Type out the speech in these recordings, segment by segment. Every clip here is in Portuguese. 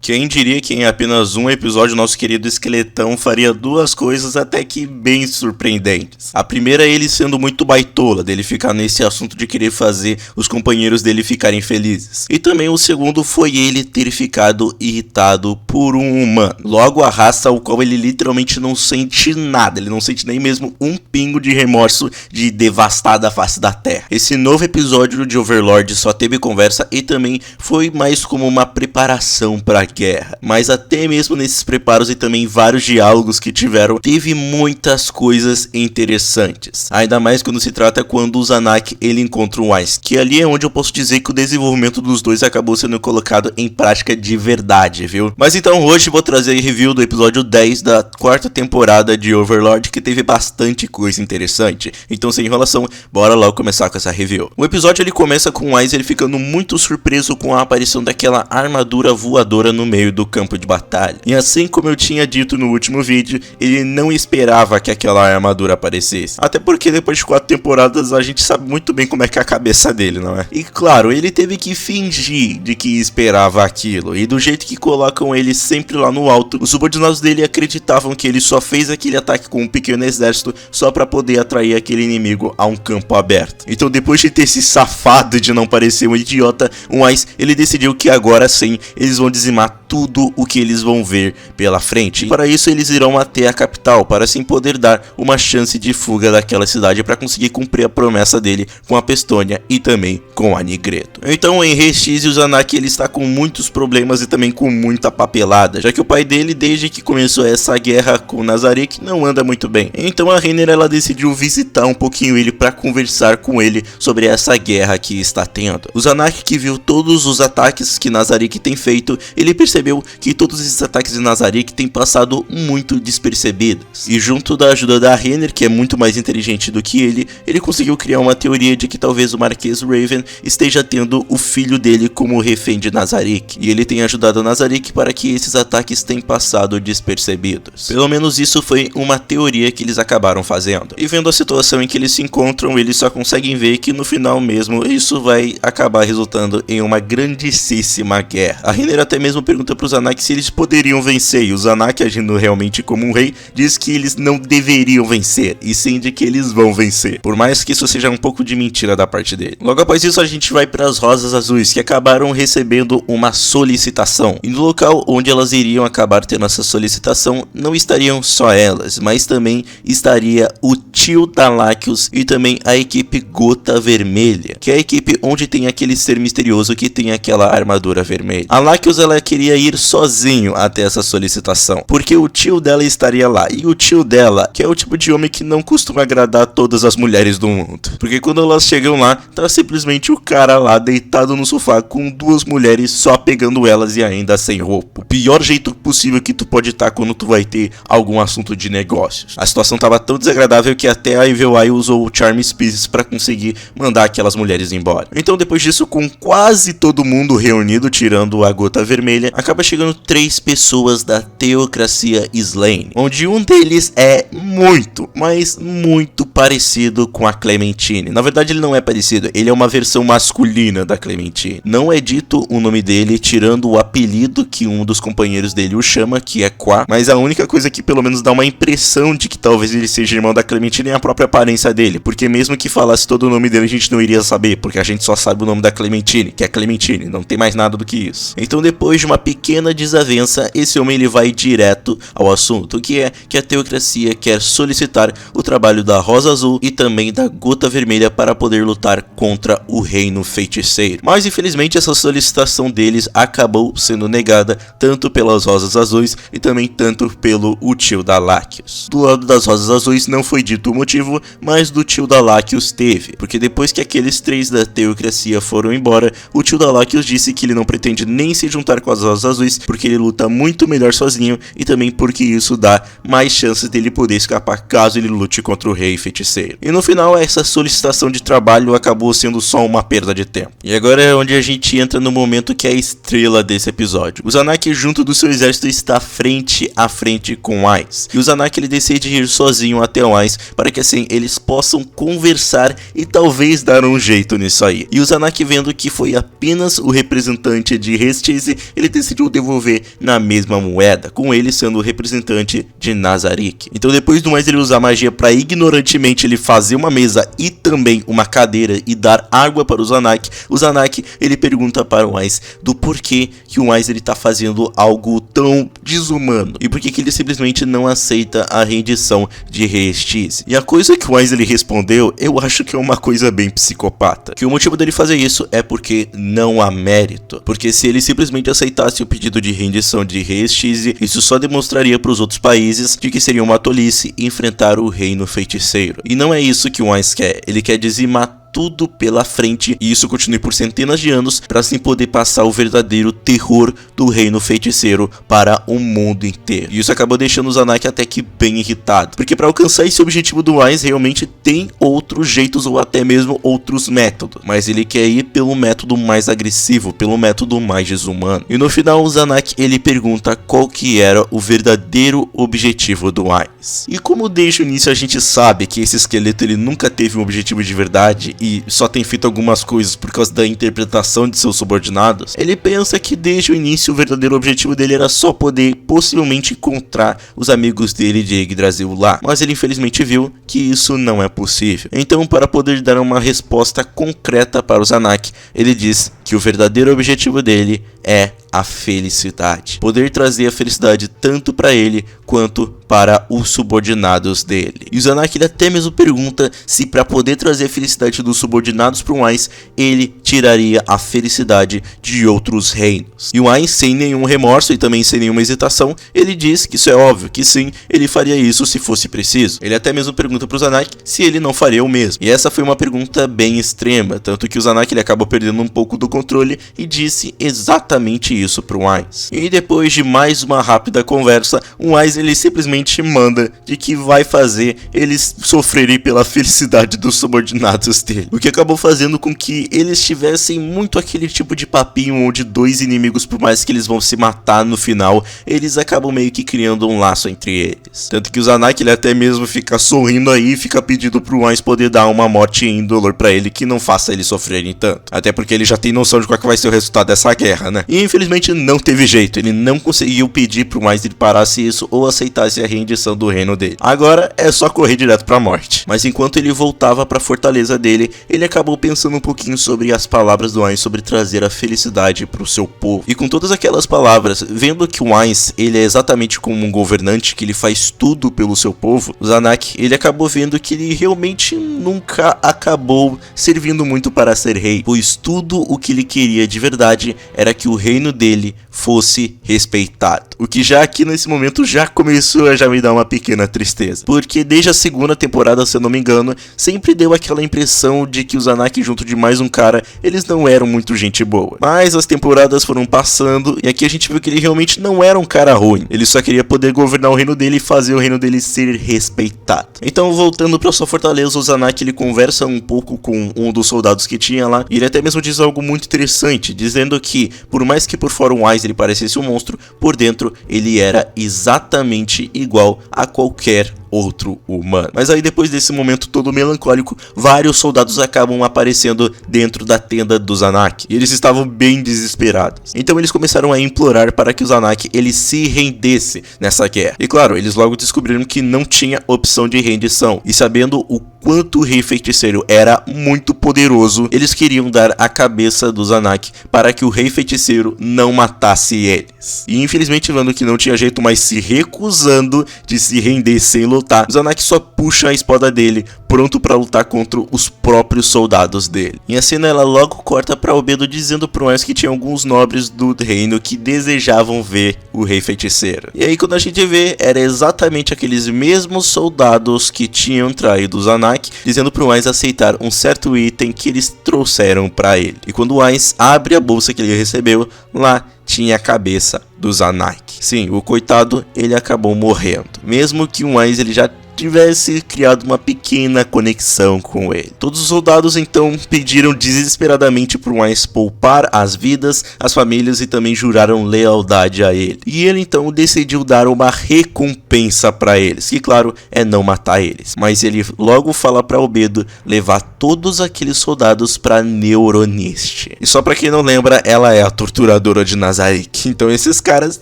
Quem diria que em apenas um episódio nosso querido esqueletão faria duas coisas até que bem surpreendentes. A primeira é ele sendo muito baitola, dele ficar nesse assunto de querer fazer os companheiros dele ficarem felizes. E também o segundo foi ele ter ficado irritado por um humano. Logo a raça ao qual ele literalmente não sente nada, ele não sente nem mesmo um pingo de remorso de devastar a face da terra. Esse novo episódio de Overlord só teve conversa e também foi mais como uma preparação para a guerra. Mas até mesmo nesses preparos e também vários diálogos que tiveram, teve muitas coisas interessantes. Ainda mais quando se trata quando o Zanak ele encontra o Weiss, que ali é onde eu posso dizer que o desenvolvimento dos dois acabou sendo colocado em prática de verdade, viu? Mas então hoje vou trazer a review do episódio 10 da quarta temporada de Overlord, que teve bastante coisa interessante. Então sem enrolação, bora logo começar com essa review. O episódio ele começa com o Weiss ele ficando muito surpreso com a aparição daquela armadura voadora no meio do campo de batalha. E assim como eu tinha dito no último vídeo, ele não esperava que aquela armadura aparecesse. Até porque depois de 4 temporadas a gente sabe muito bem como é que é a cabeça dele, não é? E claro, ele teve que fingir de que esperava aquilo. E do jeito que colocam ele sempre lá no alto, os subordinados dele acreditavam que ele só fez aquele ataque com um pequeno exército só para poder atrair aquele inimigo a um campo aberto. Então depois de ter se safado de não parecer um idiota, o Weiss ele decidiu que agora sim eles vão dizimar tudo o que eles vão ver pela frente. E para isso eles irão até a capital, para assim poder dar uma chance de fuga daquela cidade para conseguir cumprir a promessa dele com a Pestônia e também com a Nigredo. Então em Rexis, o Zanak ele está com muitos problemas e também com muita papelada, já que o pai dele desde que começou essa guerra com Nazarick não anda muito bem. Então a Rainer ela decidiu visitar um pouquinho ele para conversar com ele sobre essa guerra que está tendo. O Zanak que viu todos os ataques que Nazarick tem feito, ele percebeu que todos esses ataques de Nazarick têm passado muito despercebidos. E junto da ajuda da Rainer, que é muito mais inteligente do que ele conseguiu criar uma teoria de que talvez o Marquês Raven esteja tendo o filho dele como refém de Nazarick. E ele tem ajudado a Nazarick para que esses ataques tenham passado despercebidos. Pelo menos isso foi uma teoria que eles acabaram fazendo. E vendo a situação em que eles se encontram, eles só conseguem ver que no final mesmo isso vai acabar resultando em uma grandíssima guerra. A Rainer até mesmo pergunta para o Zanak se eles poderiam vencer, e o Zanak, agindo realmente como um rei, diz que eles não deveriam vencer, e sim de que eles vão vencer, por mais que isso seja um pouco de mentira da parte dele. Logo após isso a gente vai para as Rosas Azuis, que acabaram recebendo uma solicitação, e no local onde elas iriam acabar tendo essa solicitação, não estariam só elas, mas também estaria o tio da Lacus e também a equipe Gota Vermelha, que é a equipe onde tem aquele ser misterioso que tem aquela armadura vermelha. A Lacus ela queria ir sozinho até essa solicitação, porque o tio dela estaria lá, e o tio dela, que é o tipo de homem que não costuma agradar todas as mulheres do mundo, porque quando elas chegam lá, tá simplesmente o cara lá deitado no sofá com duas mulheres só pegando elas e ainda sem roupa. O pior jeito possível que tu pode estar quando tu vai ter algum assunto de negócios. A situação tava tão desagradável que até a Evil Eye usou o Charm Species para conseguir mandar aquelas mulheres embora. Então depois disso, com quase todo mundo reunido, tirando a Gota Vermelha, acaba chegando 3 pessoas da Teocracia Slain, onde um deles é muito, mas muito parecido com a Clementine. Na verdade ele não é parecido, ele é uma versão masculina da Clementine. Não é dito o nome dele, tirando o apelido que um dos companheiros dele o chama, que é Qua, mas a única coisa que pelo menos dá uma impressão de que talvez ele seja irmão da Clementine é a própria aparência dele, porque mesmo que falasse todo o nome dele a gente não iria saber, porque a gente só sabe o nome da Clementine, que é Clementine, não tem mais nada do que isso. Então depois de uma pequena desavença, esse homem ele vai direto ao assunto, que é que a Teocracia quer solicitar o trabalho da Rosa Azul e também da Gota Vermelha para poder lutar contra o Reino Feiticeiro. Mas infelizmente essa solicitação deles acabou sendo negada tanto pelas Rosas Azuis e também tanto pelo tio da Lacus. Do lado das Rosas Azuis não foi dito o motivo, mas do tio da Lacus teve, porque depois que aqueles 3 da Teocracia foram embora, o tio da Lacus disse que ele não pretende nem se juntar com as Rosas Azuis, porque ele luta muito melhor sozinho e também porque isso dá mais chances dele poder escapar caso ele lute contra o Rei Feiticeiro. E no final essa solicitação de trabalho acabou sendo só uma perda de tempo. E agora é onde a gente entra no momento que é a estrela desse episódio. O Zanak junto do seu exército está frente a frente com Weiss, e o Zanak ele decide ir sozinho até Weiss para que assim eles possam conversar e talvez dar um jeito nisso aí. E o Zanak vendo que foi apenas o representante de Rexis, ele decidiu devolver na mesma moeda, com ele sendo o representante de Nazarick. Então depois do Wise ele usar magia para ignorantemente ele fazer uma mesa e também uma cadeira e dar água para o Zanak ele pergunta para o Wise do porquê que o Wise ele tá fazendo algo tão desumano e por que ele simplesmente não aceita a rendição de Rei X. E a coisa que o Wise ele respondeu, eu acho que é uma coisa bem psicopata, que o motivo dele fazer isso é porque não há mérito, porque se ele simplesmente aceitasse o pedido de rendição de Rei X, isso só demonstraria para os outros países de que seria uma tolice enfrentar o Reino Feiticeiro. E não é isso que o Wise quer, ele quer dizimar tudo pela frente e isso continue por centenas de anos para assim poder passar o verdadeiro terror do Reino Feiticeiro para o mundo inteiro. E isso acabou deixando o Zanak até que bem irritado, porque para alcançar esse objetivo do Wise realmente tem outros jeitos ou até mesmo outros métodos, mas ele quer ir pelo método mais agressivo, pelo método mais desumano. E no final o Zanak ele pergunta qual que era o verdadeiro objetivo do Wise. E como desde o início a gente sabe que esse esqueleto ele nunca teve um objetivo de verdade e só tem feito algumas coisas por causa da interpretação de seus subordinados, ele pensa que desde o início o verdadeiro objetivo dele era só poder possivelmente encontrar os amigos dele de Yggdrasil lá, mas ele infelizmente viu que isso não é possível. Então, para poder dar uma resposta concreta para o Zanak, ele diz que o verdadeiro objetivo dele é a felicidade, poder trazer a felicidade tanto para ele quanto para os subordinados dele. E o Zanak ele até mesmo pergunta se para poder trazer a felicidade dos subordinados para o Wise, ele tiraria a felicidade de outros reinos. E o Wise, sem nenhum remorso e também sem nenhuma hesitação, ele diz que isso é óbvio, que sim, ele faria isso se fosse preciso. Ele até mesmo pergunta para o Zanak se ele não faria o mesmo. E essa foi uma pergunta bem extrema, tanto que o Zanak ele acabou perdendo um pouco do controle e disse exatamente isso para o Wise. E depois de mais uma rápida conversa, o Wise ele simplesmente manda de que vai fazer eles sofrerem pela felicidade dos subordinados dele, o que acabou fazendo com que eles tivessem muito aquele tipo de papinho onde dois inimigos, por mais que eles vão se matar no final, eles acabam meio que criando um laço entre eles. Tanto que o Zanak ele até mesmo fica sorrindo aí e fica pedindo pro Wise poder dar uma morte indolor pra ele que não faça eles sofrerem tanto, até porque ele já tem noção de qual que vai ser o resultado dessa guerra, né? E infelizmente não teve jeito, ele não conseguiu pedir pro Wise ele parasse isso ou aceitasse a rendição do reino dele. Agora é só correr direto pra morte. Mas enquanto ele voltava pra fortaleza dele, ele acabou pensando um pouquinho sobre as palavras do Wise sobre trazer a felicidade pro seu povo. E com todas aquelas palavras, vendo que o Wise ele é exatamente como um governante, que ele faz tudo pelo seu povo, o Zanak ele acabou vendo que ele realmente nunca acabou servindo muito para ser rei, pois tudo o que ele queria de verdade era que o reino dele fosse respeitado. O que já aqui nesse momento já começou a já me dar uma pequena tristeza, porque desde a segunda temporada, se eu não me engano, sempre deu aquela impressão de que o Zanak junto de mais um cara, eles não eram muito gente boa. Mas as temporadas foram passando e aqui a gente viu que ele realmente não era um cara ruim, ele só queria poder governar o reino dele e fazer o reino dele ser respeitado. Então, voltando para sua fortaleza, o Zanak ele conversa um pouco com um dos soldados que tinha lá, e ele até mesmo diz algo muito interessante, dizendo que por mais que por fora o Wise ele parecesse um monstro, por dentro ele era exatamente igual a qualquer outro humano. Mas aí depois desse momento todo melancólico, vários soldados acabam aparecendo dentro da tenda do Zanak, e eles estavam bem desesperados. Então eles começaram a implorar para que o Zanak ele se rendesse nessa guerra. E claro, eles logo descobriram que não tinha opção de rendição, e sabendo o quanto o Rei Feiticeiro era muito poderoso, eles queriam dar a cabeça do Zanak para que o Rei Feiticeiro não matasse eles. E infelizmente, vendo que não tinha jeito mais, se recusando de se render sem lutar, o Zanak só puxa a espada dele, pronto para lutar contra os próprios soldados dele. E a cena ela logo corta para Albedo dizendo pro Wise que tinha alguns nobres do reino que desejavam ver o Rei Feiticeiro. E aí quando a gente vê, era exatamente aqueles mesmos soldados que tinham traído o Zanak, dizendo pro Wise aceitar um certo item que eles trouxeram para ele. E quando o Wise abre a bolsa que ele recebeu, lá tinha a cabeça do Zanak. Sim, o coitado ele acabou morrendo. Mesmo que o Wise ele já tivesse criado uma pequena conexão com ele. Todos os soldados então pediram desesperadamente por Wise poupar as vidas, as famílias e também juraram lealdade a ele. E ele então decidiu dar uma recompensa para eles, que claro é não matar eles, mas ele logo fala para Albedo levar todos aqueles soldados para Neuroniste. E só para quem não lembra, ela é a torturadora de Nazarick. Então esses caras,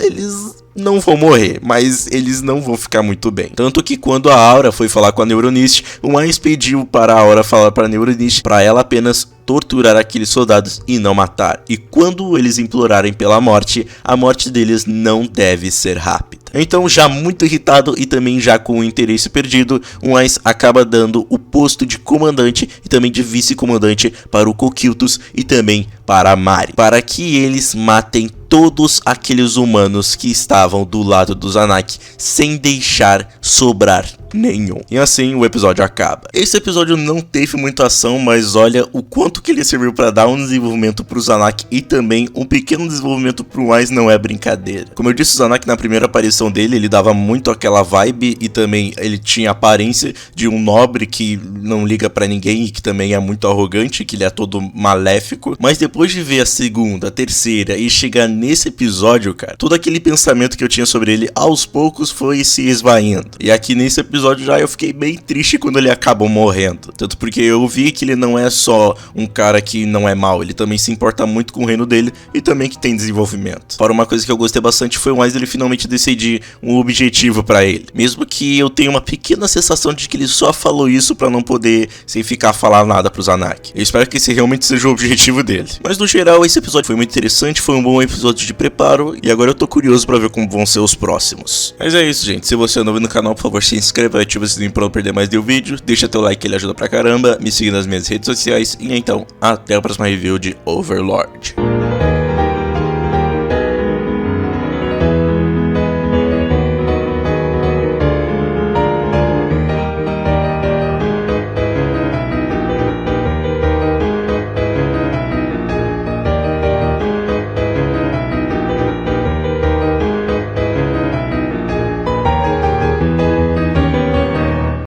eles não vão morrer, mas eles não vão ficar muito bem. Tanto que quando a Aura foi falar com a Neuroniste, o Wise pediu para a Aura falar para a Neuroniste para ela apenas torturar aqueles soldados e não matar. E quando eles implorarem pela morte, a morte deles não deve ser rápida. Então, já muito irritado e também já com o interesse perdido, o Wise acaba dando o posto de comandante e também de vice-comandante para o Coquiltos e também para a Mari, para que eles matem todos aqueles humanos que estavam do lado do Zanak, sem deixar sobrar nenhum. E assim o episódio acaba. Esse episódio não teve muita ação, mas olha o quanto que ele serviu para dar um desenvolvimento pro Zanak e também um pequeno desenvolvimento pro Wise, não é brincadeira. Como eu disse, o Zanak na primeira aparição dele, ele dava muito aquela vibe e também ele tinha a aparência de um nobre que não liga pra ninguém e que também é muito arrogante, que ele é todo maléfico. Mas depois de ver a segunda, a terceira e chegar nesse episódio, cara, todo aquele pensamento que eu tinha sobre ele aos poucos foi se esvaindo. E aqui nesse episódio já eu fiquei bem triste quando ele acabou morrendo. Tanto porque eu vi que ele não é só um cara que não é mau, ele também se importa muito com o reino dele e também que tem desenvolvimento. Fora uma coisa que eu gostei bastante foi o Wise ele finalmente decidir um objetivo pra ele. Mesmo que eu tenha uma pequena sensação de que ele só falou isso pra não poder sem ficar falar nada pro Zanak. Eu espero que esse realmente seja o objetivo dele. Mas no geral esse episódio foi muito interessante, foi um bom episódio de preparo e agora eu tô curioso pra ver como vão ser os próximos. Mas é isso, gente. Se você é novo no canal, por favor, se inscreva, ativa o sininho pra não perder mais nenhum vídeo, deixa teu like, ele ajuda pra caramba, me siga nas minhas redes sociais e então até a próxima review de Overlord.